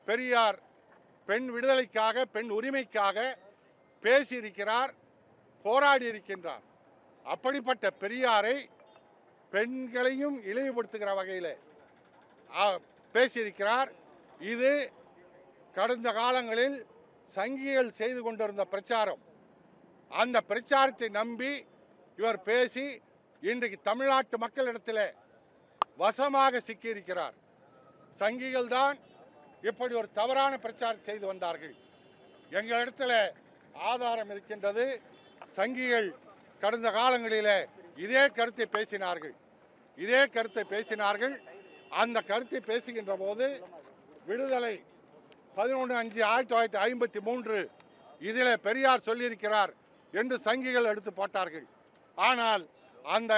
பெரியார் பெண் விடுதலைக்காக, பெண் உரிமைக்காக பேசியிருக்கிறார், போராடி இருக்கின்றார். அப்படிப்பட்ட பெரியாரை பெண்களையும் இழிவுபடுத்துகிற வகையில் பேசியிருக்கிறார். இது கடந்த காலங்களில் சங்கிகள் செய்து கொண்டிருந்த பிரச்சாரம். அந்த பிரச்சாரத்தை நம்பி இவர் பேசி இன்றைக்கு தமிழ்நாட்டு மக்களிடத்தில் வசமாக சிக்கியிருக்கிறார். சங்கிகள் தான் இப்படி ஒரு தவறான பிரச்சாரம் செய்து வந்தார்கள். எங்களிடத்தில் ஆதாரம் இருக்கின்றது. சங்கிகள் கடந்த காலங்களில் இதே கருத்தை பேசினார்கள். அந்த கருத்தை பேசுகின்ற போது விடுதலை 11/5/1953 இதில் பெரியார் சொல்லியிருக்கிறார் என்று சங்கிகள் எடுத்து போட்டார்கள். ஆனால் அந்த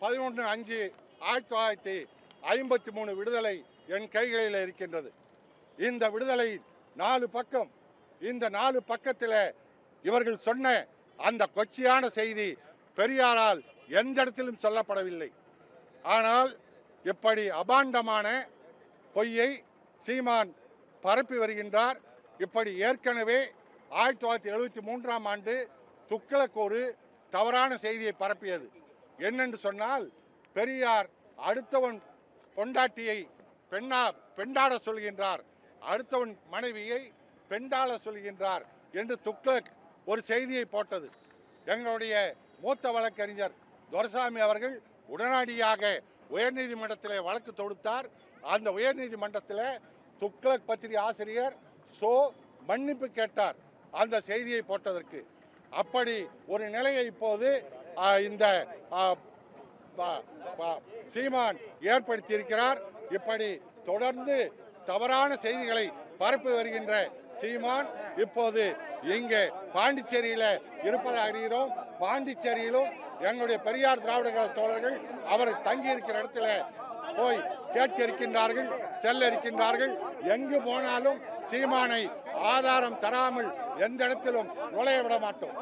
11/5/1953 விடுதலை என் கைகளில் இருக்கின்றது. இந்த விடுதலை 4 பக்கம். இந்த 4 பக்கத்தில் இவர்கள் சொன்ன அந்த கொச்சையான செய்தி பெரியாரால் எந்த இடத்திலும் சொல்லப்படவில்லை. ஆனால் இப்படி அபாண்டமான பொய்யை சீமான் பரப்பி வருகின்றார். இப்படி ஏற்கனவே 1973ஆம் ஆண்டு துக்ளக் ஒரு தவறான செய்தியை பரப்பியது. என்னென்று சொன்னால், பெரியார் அடுத்தவன் பொண்டாட்டியை பெண்டாட சொல்கின்றார், அடுத்தவன் மனைவியை பெண்டாள சொல்கின்றார் என்று துக்ளக் ஒரு செய்தியை போட்டது. எங்களுடைய மூத்த வழக்கறிஞர் துரைசாமி அவர்கள் உடனடியாக உயர்நீதிமன்றத்தில் வழக்கு தொடுத்தார். அந்த உயர்நீதிமன்றத்தில் துக்ளக் பத்திரிகை ஆசிரியர் மன்னிப்பு கேட்டார் அந்த செய்தியை போட்டதற்கு. அப்படி ஒரு நிலையை இப்போது இந்த சீமான் ஏற்படுத்தியிருக்கிறார். இப்படி தொடர்ந்து தவறான செய்திகளை பரப்பி வருகின்ற சீமான் இப்போது இங்கே பாண்டிச்சேரியில் இருப்பதாக அறிகிறோம். பாண்டிச்சேரியிலும் எங்களுடைய பெரியார் திராவிட கழக தோழர்கள் அவர் தங்கியிருக்கிற இடத்துல போய் கேட்க இருக்கின்றார்கள், செல்ல இருக்கின்றார்கள். எங்கு போனாலும் சீமானை ஆதாரம் தராமல் எந்த இடத்திலும் நுழைய விட மாட்டோம்.